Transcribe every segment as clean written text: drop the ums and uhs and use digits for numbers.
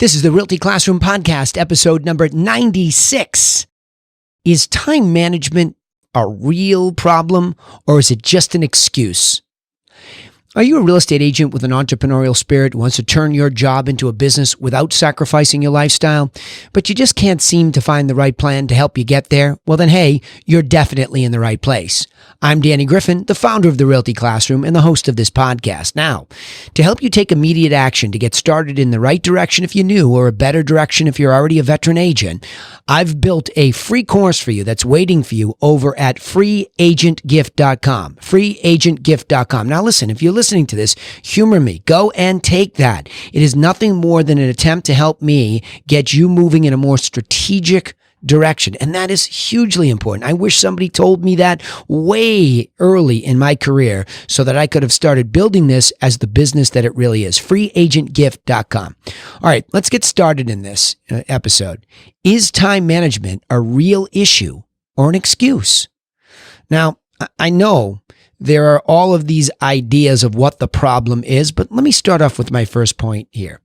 This is the Realty Classroom Podcast, episode number 96. Is time management a real problem, or is it just an excuse? Are you a real estate agent with an entrepreneurial spirit who wants to turn your job into a business without sacrificing your lifestyle, but you just can't seem to find the right plan to help you get there? Well then, hey, you're definitely in the right place. I'm Danny Griffin, the founder of the Realty Classroom and the host of this podcast. Now, to help you take immediate action to get started in the right direction if you're new, or a better direction if you're already a veteran agent, I've built a free course for you that's waiting for you over at freeagentgift.com. freeagentgift.com. Now listen, if you're listening to this, humor me. Go and take that. It is nothing more than an attempt to help me get you moving in a more strategic direction. And that is hugely important. I wish somebody told me that way early in my career so that I could have started building this as the business that it really is. freeagentgift.com. All right, let's get started in this episode. Is time management a real issue or an excuse? Now, I know there are all of these ideas of what the problem is, but let me start off with my first point here.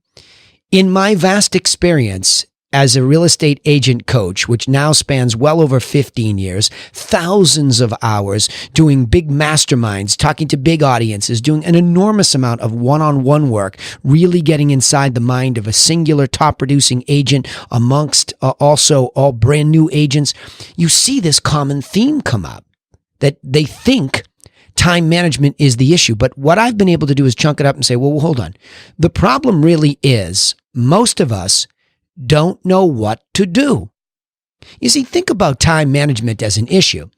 In my vast experience as a real estate agent coach, which now spans well over 15 years, thousands of hours doing big masterminds, talking to big audiences, doing an enormous amount of one-on-one work, really getting inside the mind of a singular top-producing agent amongst also all brand new agents, you see this common theme come up, that they think time management is the issue. But what I've been able to do is chunk it up and say, well, hold on. The problem really is most of us don't know what to do. You see, think about time management as an issue.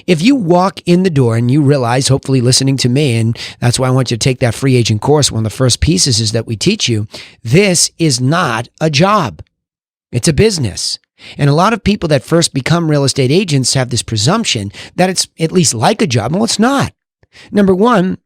If you walk in the door and you realize, hopefully listening to me, and that's why I want you to take that free agent course, one of the first pieces is that we teach you, this is not a job. It's a business. And a lot of people that first become real estate agents have this presumption that it's at least like a job. Well, it's not. Number one,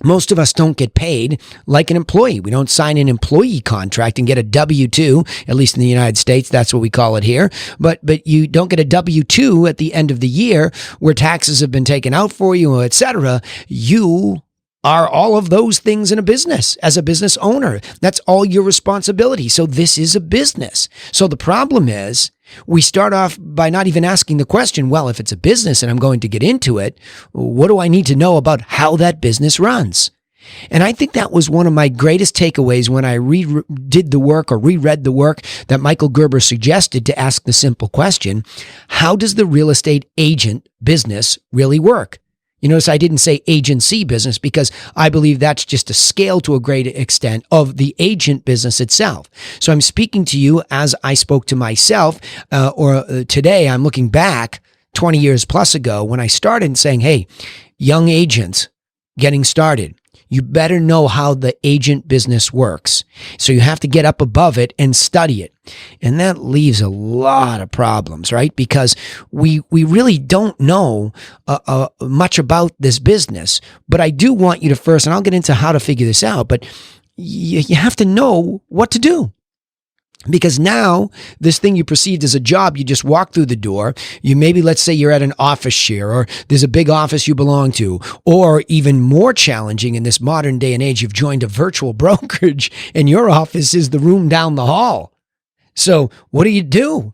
most of us don't get paid like an employee. We don't sign an employee contract and get a W-2, at least in the United States. That's what we call it here. But you don't get a W-2 at the end of the year where taxes have been taken out for you, etc. You are all of those things in a business as a business owner. That's all your responsibility. So this is a business. So the problem is we start off by not even asking the question, well, if it's a business and I'm going to get into it, what do I need to know about how that business runs? And I think that was one of my greatest takeaways when I did the work or reread the work that Michael Gerber suggested to ask the simple question, how does the real estate agent business really work? You notice I didn't say agency business because I believe that's just a scale to a great extent of the agent business itself. So I'm speaking to you as I spoke to myself, today I'm looking back 20 years plus ago when I started and saying, hey, young agents getting started, you better know how the agent business works. So you have to get up above it and study it. And that leaves a lot of problems, right? Because we really don't know much about this business. But I do want you to first, and I'll get into how to figure this out, but you have to know what to do. Because now, this thing you perceived as a job, you just walk through the door. You maybe, let's say you're at an office share, or there's a big office you belong to, or even more challenging in this modern day and age, you've joined a virtual brokerage and your office is the room down the hall. So what do?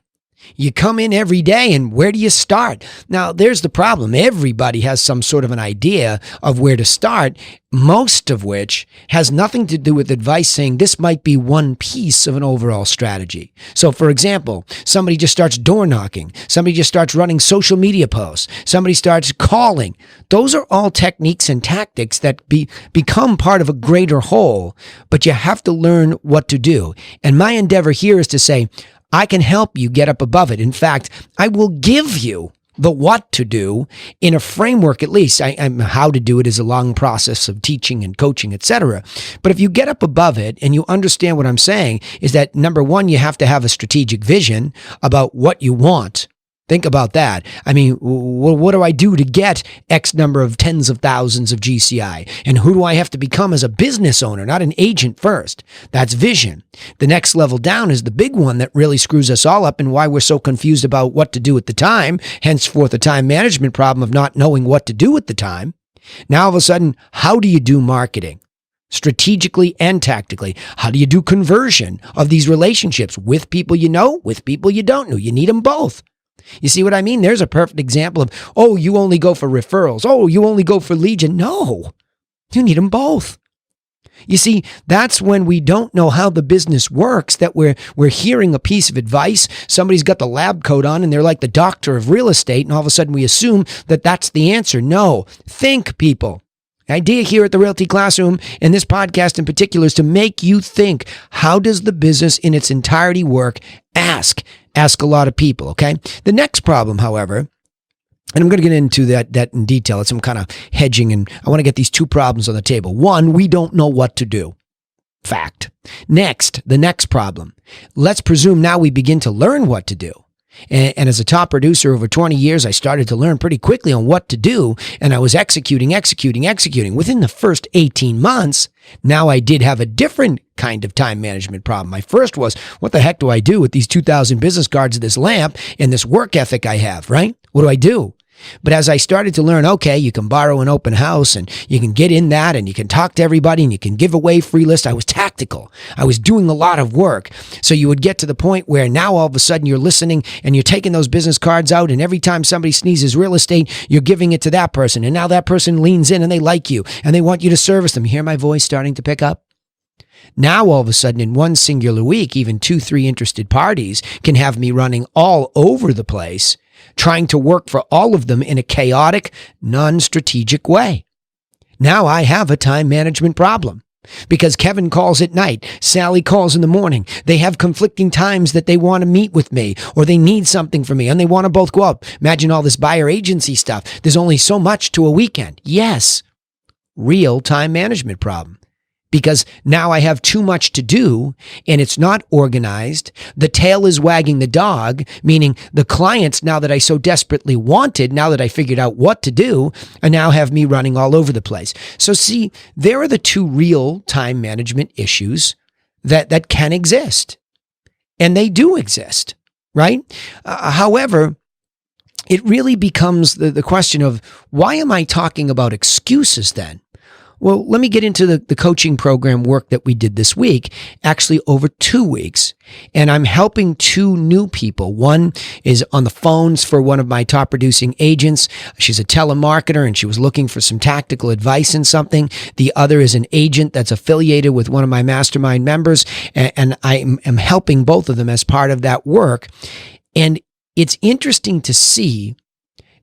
You come in every day, and where do you start? Now, there's the problem. Everybody has some sort of an idea of where to start, most of which has nothing to do with advice saying this might be one piece of an overall strategy. So, for example, somebody just starts door knocking. Somebody just starts running social media posts. Somebody starts calling. Those are all techniques and tactics that become part of a greater whole, but you have to learn what to do. And my endeavor here is to say, I can help you get up above it. In fact, I will give you the what to do in a framework at least. How to do it is a long process of teaching and coaching, etc. But if you get up above it and you understand what I'm saying is that, number one, you have to have a strategic vision about what you want. Think about that. I mean, what do I do to get X number of tens of thousands of GCI? And who do I have to become as a business owner, not an agent first? That's vision. The next level down is the big one that really screws us all up and why we're so confused about what to do at the time, henceforth the time management problem of not knowing what to do at the time. Now, all of a sudden, how do you do marketing? strategically and tactically. How do you do conversion of these relationships with people you know, with people you don't know? You need them both. You see what I mean? There's a perfect example of, oh, you only go for referrals. Oh, you only go for lead gen. No, you need them both. You see, that's when we don't know how the business works, that we're hearing a piece of advice. Somebody's got the lab coat on and they're like the doctor of real estate. And all of a sudden we assume that that's the answer. No, think, people. The idea here at the Realty Classroom and this podcast in particular is to make you think, how does the business in its entirety work? Ask a lot of people, okay? The next problem, however, and I'm going to get into that in detail. It's some kind of hedging, and I want to get these two problems on the table. One, we don't know what to do. Fact. Next, the next problem. Let's presume now we begin to learn what to do. And as a top producer over 20 years, I started to learn pretty quickly on what to do, and I was executing. Within the first 18 months, now I did have a different kind of time management problem. My first was, what the heck do I do with these 2,000 business cards, this lamp, and this work ethic I have, right? What do I do? But as I started to learn, okay, you can borrow an open house and you can get in that and you can talk to everybody and you can give away free lists. I was tactical. I was doing a lot of work. So you would get to the point where now all of a sudden you're listening and you're taking those business cards out, and every time somebody sneezes real estate, you're giving it to that person. And now that person leans in and they like you and they want you to service them. You hear my voice starting to pick up? Now, all of a sudden, in one singular week, even 2-3 interested parties can have me running all over the place, trying to work for all of them in a chaotic, non-strategic way. Now I have a time management problem because Kevin calls at night, Sally calls in the morning. They have conflicting times that they want to meet with me, or they need something from me and they want to both go out. Imagine all this buyer agency stuff. There's only so much to a weekend. Yes, real time management problem. Because now I have too much to do and it's not organized. The tail is wagging the dog, meaning the clients, now that I so desperately wanted, now that I figured out what to do, and now have me running all over the place. So see, there are the two real time management issues that can exist. And they do exist, right? However, it really becomes the question of, why am I talking about excuses then? Well, let me get into the coaching program work that we did this week, actually over 2 weeks. And I'm helping two new people. One is on the phones for one of my top producing agents. She's a telemarketer and she was looking for some tactical advice in something. The other is an agent that's affiliated with one of my mastermind members. And I am helping both of them as part of that work. And it's interesting to see,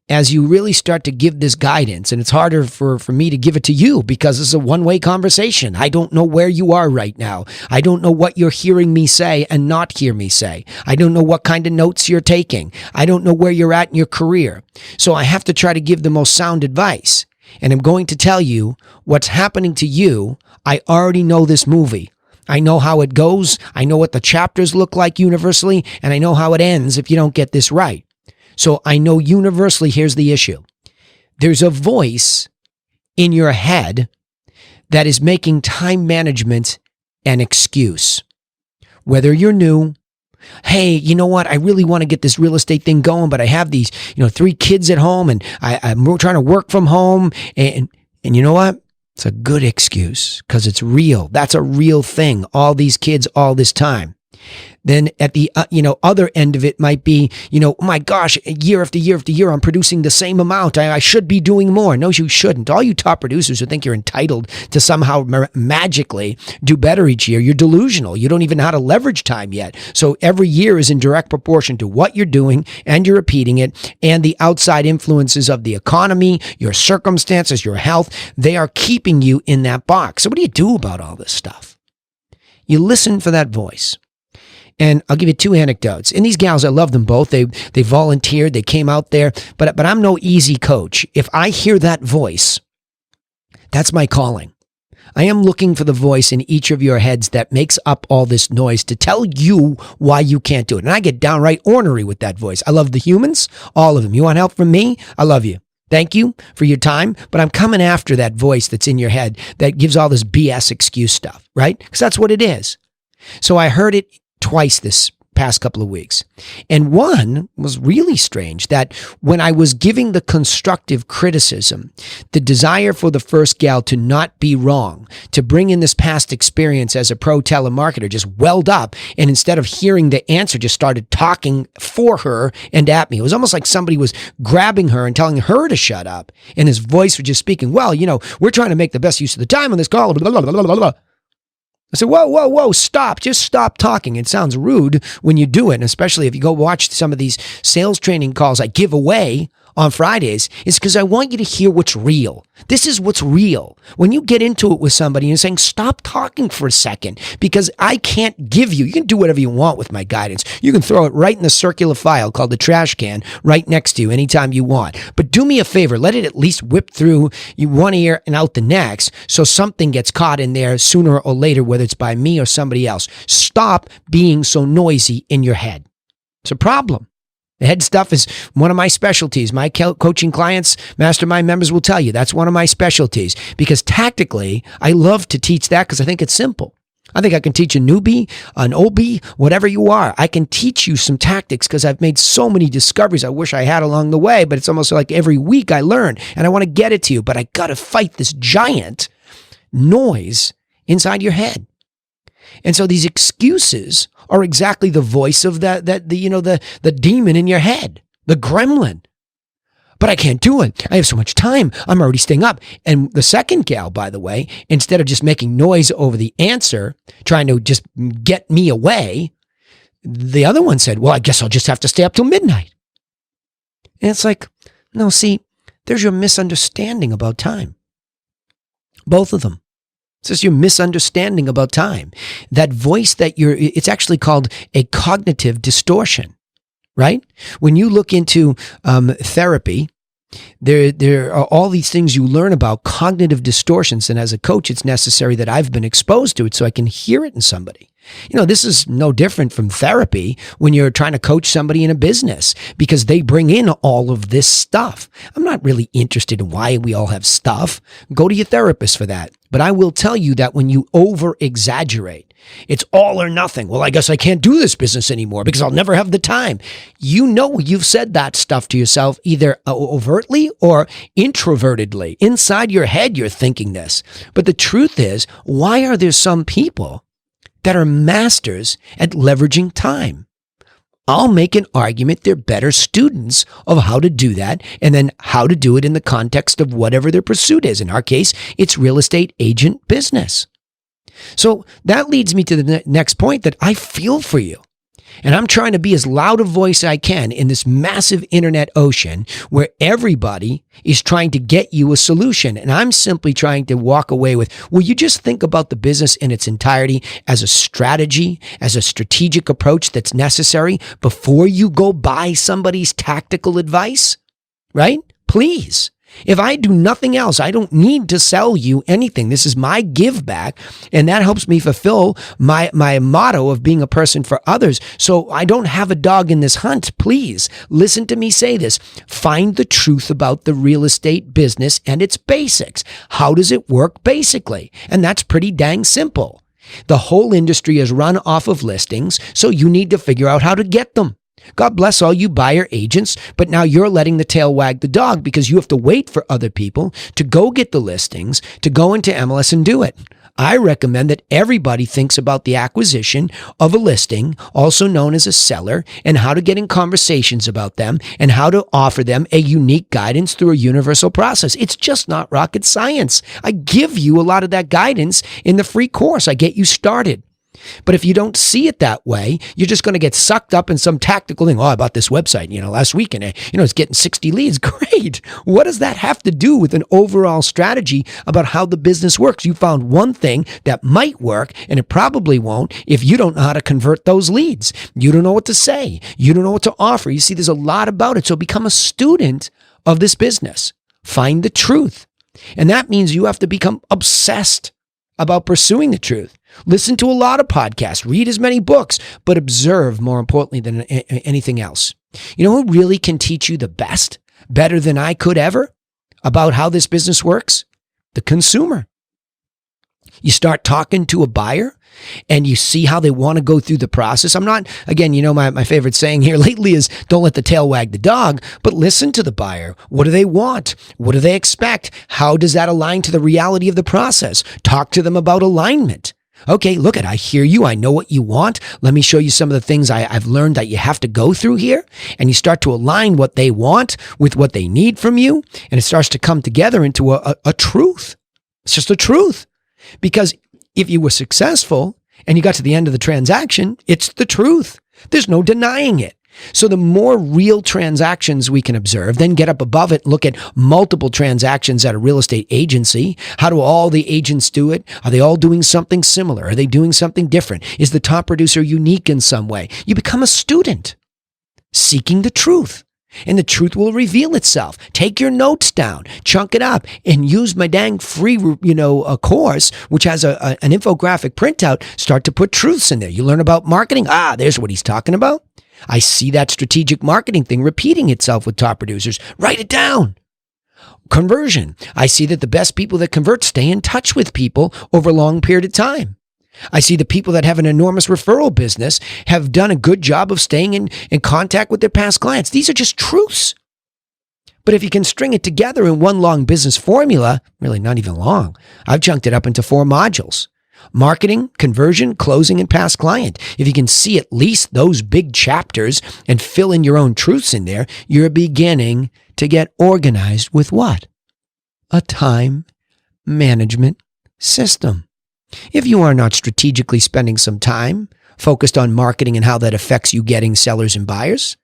as you really start to give this guidance, and it's harder for me to give it to you because it's a one-way conversation. I don't know where you are right now. I don't know what you're hearing me say and not hear me say. I don't know what kind of notes you're taking. I don't know where you're at in your career. So I have to try to give the most sound advice. And I'm going to tell you what's happening to you. I already know this movie. I know how it goes. I know what the chapters look like universally, and I know how it ends if you don't get this right. So I know universally, here's the issue. There's a voice in your head that is making time management an excuse. Whether you're new, hey, you know what? I really want to get this real estate thing going, but I have these, 3 kids at home and I'm trying to work from home. And you know what? It's a good excuse because it's real. That's a real thing. All these kids, all this time. Then at the other end of it might be, oh my gosh, year after year after year, I'm producing the same amount. I should be doing more. No, you shouldn't. All you top producers who think you're entitled to somehow magically do better each year, you're delusional. You don't even know how to leverage time yet. So every year is in direct proportion to what you're doing, and you're repeating it, and the outside influences of the economy, your circumstances, your health, they are keeping you in that box. So what do you do about all this stuff? You listen for that voice. And I'll give you 2 anecdotes. And these gals, I love them both. They volunteered. They came out there. But I'm no easy coach. If I hear that voice, that's my calling. I am looking for the voice in each of your heads that makes up all this noise to tell you why you can't do it. And I get downright ornery with that voice. I love the humans, all of them. You want help from me? I love you. Thank you for your time, but I'm coming after that voice that's in your head that gives all this BS excuse stuff, right? Because that's what it is. So I heard it twice this past couple of weeks. And one was really strange, that when I was giving the constructive criticism, the desire for the first gal to not be wrong, to bring in this past experience as a pro telemarketer just welled up, and instead of hearing the answer, just started talking for her and at me. It was almost like somebody was grabbing her and telling her to shut up, and his voice was just speaking, well, we're trying to make the best use of the time on this call, blah, blah, blah, blah, blah. I said, whoa, stop. Just stop talking. It sounds rude when you do it, and especially if you go watch some of these sales training calls I give away on Fridays. It's because I want you to hear what's real. This is what's real. When you get into it with somebody and you're saying, stop talking for a second, because I can't give you can do whatever you want with my guidance. You can throw it right in the circular file called the trash can right next to you anytime you want. But do me a favor, let it at least whip through one ear and out the next, so something gets caught in there sooner or later, whether it's by me or somebody else. Stop being so noisy in your head. It's a problem. The head stuff is one of my specialties. My coaching clients, mastermind members will tell you that's one of my specialties, because tactically, I love to teach that because I think it's simple. I think I can teach a newbie, an OB, whatever you are. I can teach you some tactics because I've made so many discoveries I wish I had along the way, but it's almost like every week I learn, and I want to get it to you, but I got to fight this giant noise inside your head. And so these excuses are exactly the voice of the demon in your head, the gremlin. But I can't do it. I have so much time. I'm already staying up. And the second gal, by the way, instead of just making noise over the answer, trying to just get me away, the other one said, well, I guess I'll just have to stay up till midnight. And it's like, no, see, there's your misunderstanding about time. Both of them. It's just your misunderstanding about time. That voice it's actually called a cognitive distortion, right? When you look into therapy, there are all these things you learn about cognitive distortions. And as a coach, it's necessary that I've been exposed to it so I can hear it in somebody. This is no different from therapy when you're trying to coach somebody in a business, because they bring in all of this stuff. I'm not really interested in why we all have stuff. Go to your therapist for that. But I will tell you that when you over-exaggerate, it's all or nothing. Well, I guess I can't do this business anymore because I'll never have the time. You've said that stuff to yourself either overtly or introvertedly. Inside your head, you're thinking this. But the truth is, why are there some people that are masters at leveraging time? I'll make an argument they're better students of how to do that, and then how to do it in the context of whatever their pursuit is. In our case, it's real estate agent business. So that leads me to the next point, that I feel for you. And I'm trying to be as loud a voice as I can in this massive internet ocean where everybody is trying to get you a solution. And I'm simply trying to walk away with, will you just think about the business in its entirety as a strategy, as a strategic approach that's necessary before you go buy somebody's tactical advice, right? Please. If I do nothing else, I don't need to sell you anything. This is my give back, and that helps me fulfill my motto of being a person for others. So I don't have a dog in this hunt. Please listen to me say this. Find the truth about the real estate business and its basics. How does it work basically? And that's pretty dang simple. The whole industry is run off of listings, so you need to figure out how to get them. God bless all you buyer agents, but now you're letting the tail wag the dog because you have to wait for other people to go get the listings, to go into MLS and do it. I recommend that everybody thinks about the acquisition of a listing, also known as a seller, and how to get in conversations about them and how to offer them a unique guidance through a universal process. It's just not rocket science. I give you a lot of that guidance in the free course. I get you started. But if you don't see it that way, you're just going to get sucked up in some tactical thing. Oh, I bought this website, last week and, it's getting 60 leads. Great. What does that have to do with an overall strategy about how the business works? You found one thing that might work, and it probably won't if you don't know how to convert those leads. You don't know what to say. You don't know what to offer. You see, there's a lot about it. So become a student of this business. Find the truth. And that means you have to become obsessed about pursuing the truth. Listen to a lot of podcasts, read as many books, but observe more importantly than anything else. You know who really can teach you the best, better than I could ever, about how this business works? The consumer. You start talking to a buyer, and you see how they want to go through the process. I'm not, again, my favorite saying here lately is don't let the tail wag the dog, but listen to the buyer. What do they want? What do they expect? How does that align to the reality of the process? Talk to them about alignment. Okay, look I hear you. I know what you want. Let me show you some of the things I've learned that you have to go through here. And you start to align what they want with what they need from you. And it starts to come together into a truth. It's just a truth. Because if you were successful and you got to the end of the transaction, it's the truth. There's no denying it. So the more real transactions we can observe, then get up above it, look at multiple transactions at a real estate agency. How do all the agents do it? Are they all doing something similar? Are they doing something different? Is the top producer unique in some way? You become a student seeking the truth. And the truth will reveal itself. Take your notes down, chunk it up, and use my dang free, a course, which has an infographic printout. Start to put truths in there. You learn about marketing. There's what he's talking about. I see that strategic marketing thing repeating itself with top producers. Write it down. Conversion. I see that the best people that convert stay in touch with people over a long period of time. I see the people that have an enormous referral business have done a good job of staying in contact with their past clients. These are just truths. But if you can string it together in one long business formula, really not even long, I've chunked it up into 4 modules. Marketing, conversion, closing, and past client. If you can see at least those big chapters and fill in your own truths in there, you're beginning to get organized with what? A time management system. If you are not strategically spending some time focused on marketing and how that affects you getting sellers and buyers,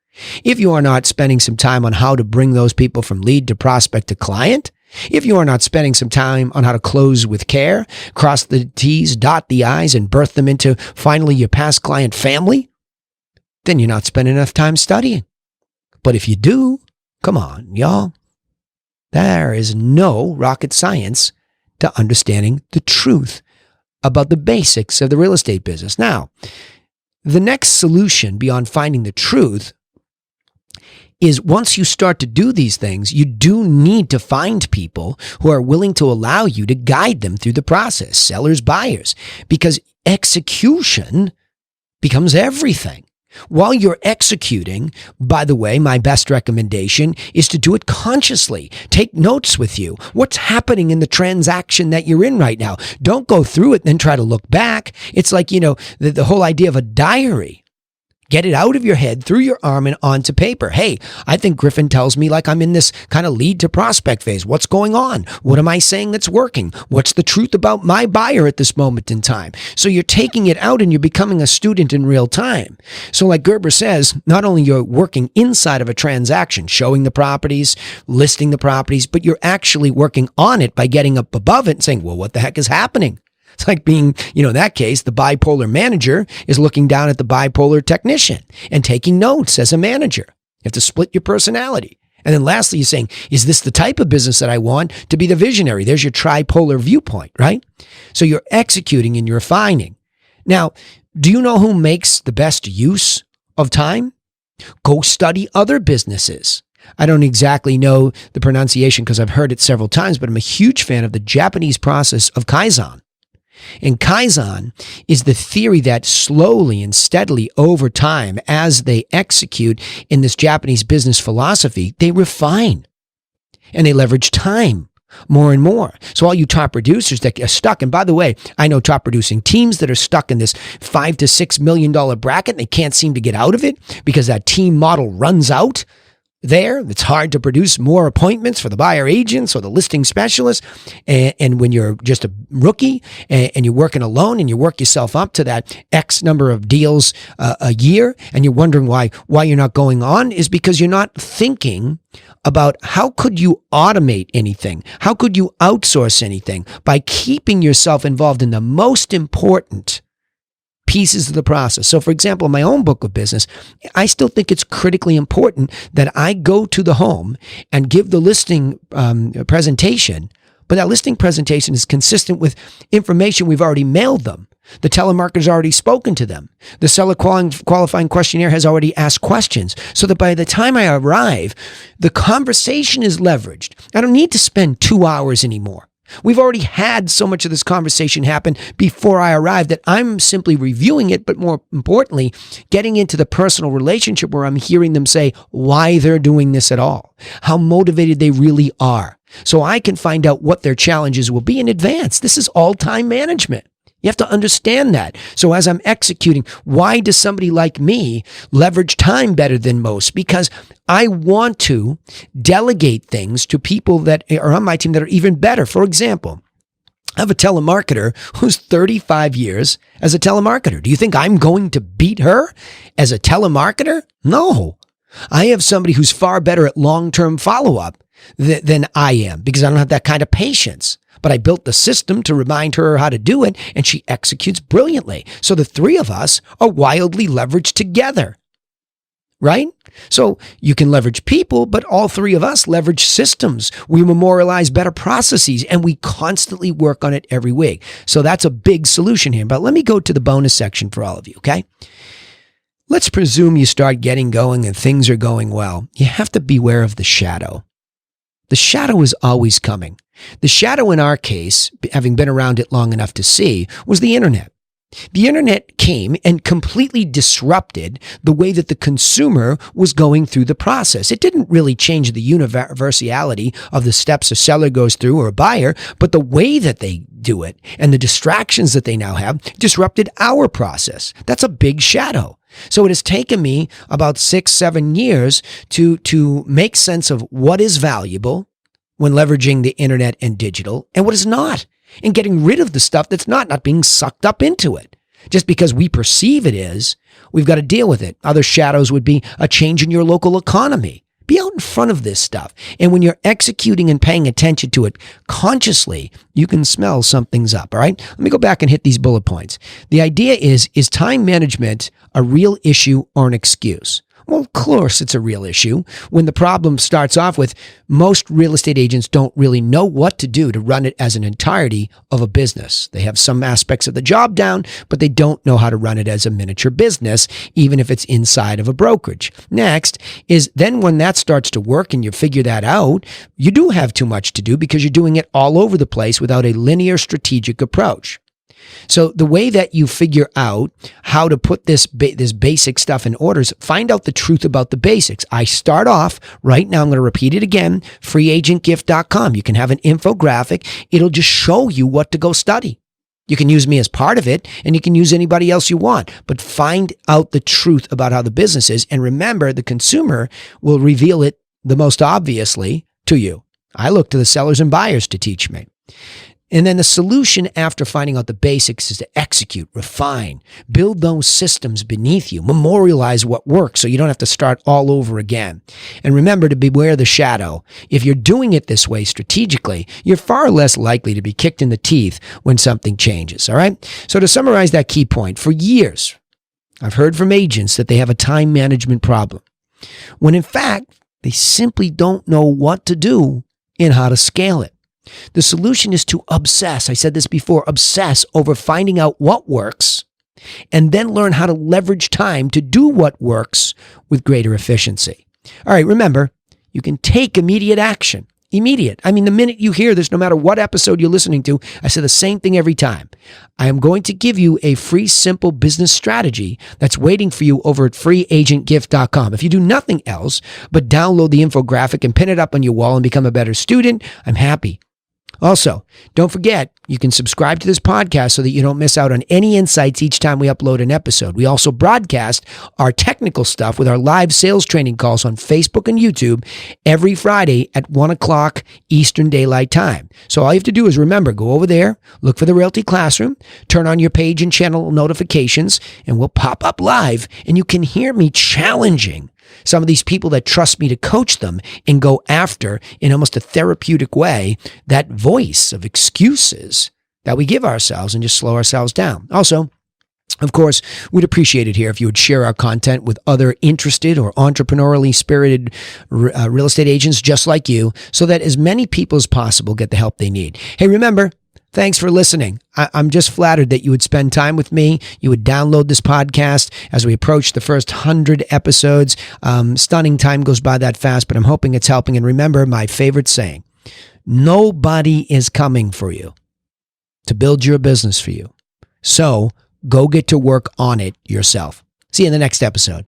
if you are not spending some time on how to bring those people from lead to prospect to client, if you are not spending some time on how to close with care, cross the T's, dot the I's, and birth them into finally your past client family, then you're not spending enough time studying. But if you do, come on, y'all, there is no rocket science to understanding the truth about the basics of the real estate business. Now, the next solution beyond finding the truth is once you start to do these things, you do need to find people who are willing to allow you to guide them through the process, sellers, buyers, because execution becomes everything. While you're executing, by the way, my best recommendation is to do it consciously. Take notes with you. What's happening in the transaction that you're in right now? Don't go through it and then try to look back. It's like, the whole idea of a diary. Get it out of your head, through your arm, and onto paper. Hey, I think Griffin tells me like I'm in this kind of lead to prospect phase. What's going on? What am I saying that's working? What's the truth about my buyer at this moment in time? So you're taking it out and you're becoming a student in real time. So like Gerber says, not only you're working inside of a transaction, showing the properties, listing the properties, but you're actually working on it by getting up above it and saying, well, what the heck is happening? It's like being, in that case, the bipolar manager is looking down at the bipolar technician and taking notes as a manager. You have to split your personality. And then lastly, you're saying, is this the type of business that I want to be the visionary? There's your tripolar viewpoint, right? So you're executing and you're refining. Now, do you know who makes the best use of time? Go study other businesses. I don't exactly know the pronunciation because I've heard it several times, but I'm a huge fan of the Japanese process of Kaizen. And Kaizen is the theory that slowly and steadily over time, as they execute in this Japanese business philosophy, they refine and they leverage time more and more. So all you top producers that are stuck, and by the way, I know top producing teams that are stuck in this $5 to $6 million bracket and they can't seem to get out of it because that team model runs out. There, it's hard to produce more appointments for the buyer agents or the listing specialists. And when you're just a rookie and you're working alone and you work yourself up to that X number of deals a year and you're wondering why you're not going on, is because you're not thinking about how could you automate anything? How could you outsource anything by keeping yourself involved in the most important pieces of the process. So for example, in my own book of business, I still think it's critically important that I go to the home and give the listing presentation, but that listing presentation is consistent with information we've already mailed them. The telemarketer's already spoken to them. The seller qualifying questionnaire has already asked questions, so that by the time I arrive, the conversation is leveraged. I don't need to spend 2 hours anymore. We've already had so much of this conversation happen before I arrived that I'm simply reviewing it, but more importantly, getting into the personal relationship where I'm hearing them say why they're doing this at all, how motivated they really are, so I can find out what their challenges will be in advance. This is all time management. You have to understand that. So as I'm executing, why does somebody like me leverage time better than most? Because I want to delegate things to people that are on my team that are even better. For example, I have a telemarketer who's 35 years as a telemarketer. Do you think I'm going to beat her as a telemarketer? No. I have somebody who's far better at long-term follow-up than I am because I don't have that kind of patience. But I built the system to remind her how to do it, and she executes brilliantly. So the three of us are wildly leveraged together, right? So you can leverage people, but all three of us leverage systems. We memorialize better processes, and we constantly work on it every week. So that's a big solution here. But let me go to the bonus section for all of you, okay? Let's presume you start getting going and things are going well. You have to beware of the shadow. The shadow is always coming. The shadow in our case, having been around it long enough to see, was the internet. The internet came and completely disrupted the way that the consumer was going through the process. It didn't really change the universality of the steps a seller goes through or a buyer, but the way that they do it and the distractions that they now have disrupted our process. That's a big shadow. So it has taken me about 6-7 years to make sense of what is valuable when leveraging the internet and digital and what is not, and getting rid of the stuff that's not being sucked up into it. Just because we perceive it is, we've got to deal with it. Other shadows would be a change in your local economy. Be out in front of this stuff. And when you're executing and paying attention to it consciously, you can smell something's up, all right? Let me go back and hit these bullet points. The idea is time management a real issue or an excuse? Well, of course it's a real issue. When the problem starts off with most real estate agents don't really know what to do to run it as an entirety of a business. They have some aspects of the job down, but they don't know how to run it as a miniature business, even if it's inside of a brokerage. Next is then when that starts to work and you figure that out, you do have too much to do because you're doing it all over the place without a linear strategic approach. So the way that you figure out how to put this basic stuff in order is find out the truth about the basics. I start off right now. I'm going to repeat it again. freeagentgift.com. You can have an infographic. It'll just show you what to go study. You can use me as part of it, and you can use anybody else you want. But find out the truth about how the business is. And remember, the consumer will reveal it the most obviously to you. I look to the sellers and buyers to teach me. And then the solution after finding out the basics is to execute, refine, build those systems beneath you, memorialize what works so you don't have to start all over again. And remember to beware the shadow. If you're doing it this way strategically, you're far less likely to be kicked in the teeth when something changes, all right? So to summarize that key point, for years, I've heard from agents that they have a time management problem, when in fact, they simply don't know what to do and how to scale it. The solution is to obsess. I said this before, obsess over finding out what works and then learn how to leverage time to do what works with greater efficiency. All right, remember, you can take immediate action. Immediate. I mean, the minute you hear this, no matter what episode you're listening to, I say the same thing every time. I am going to give you a free, simple business strategy that's waiting for you over at freeagentgift.com. If you do nothing else but download the infographic and pin it up on your wall and become a better student, I'm happy. Also, don't forget, you can subscribe to this podcast so that you don't miss out on any insights each time we upload an episode. We also broadcast our technical stuff with our live sales training calls on Facebook and YouTube every Friday at 1 o'clock Eastern Daylight Time. So all you have to do is remember, go over there, look for the Realty Classroom, turn on your page and channel notifications, and we'll pop up live, and you can hear me challenging some of these people that trust me to coach them and go after, in almost a therapeutic way, that voice of excuses that we give ourselves and just slow ourselves down. Also, of course, we'd appreciate it here if you would share our content with other interested or entrepreneurially spirited real estate agents just like you, so that as many people as possible get the help they need. Hey, remember, thanks for listening. I'm just flattered that you would spend time with me. You would download this podcast as we approach the first 100 episodes. Stunning, time goes by that fast, but I'm hoping it's helping. And remember my favorite saying, Nobody is coming for you to build your business for you. So go get to work on it yourself. See you in the next episode.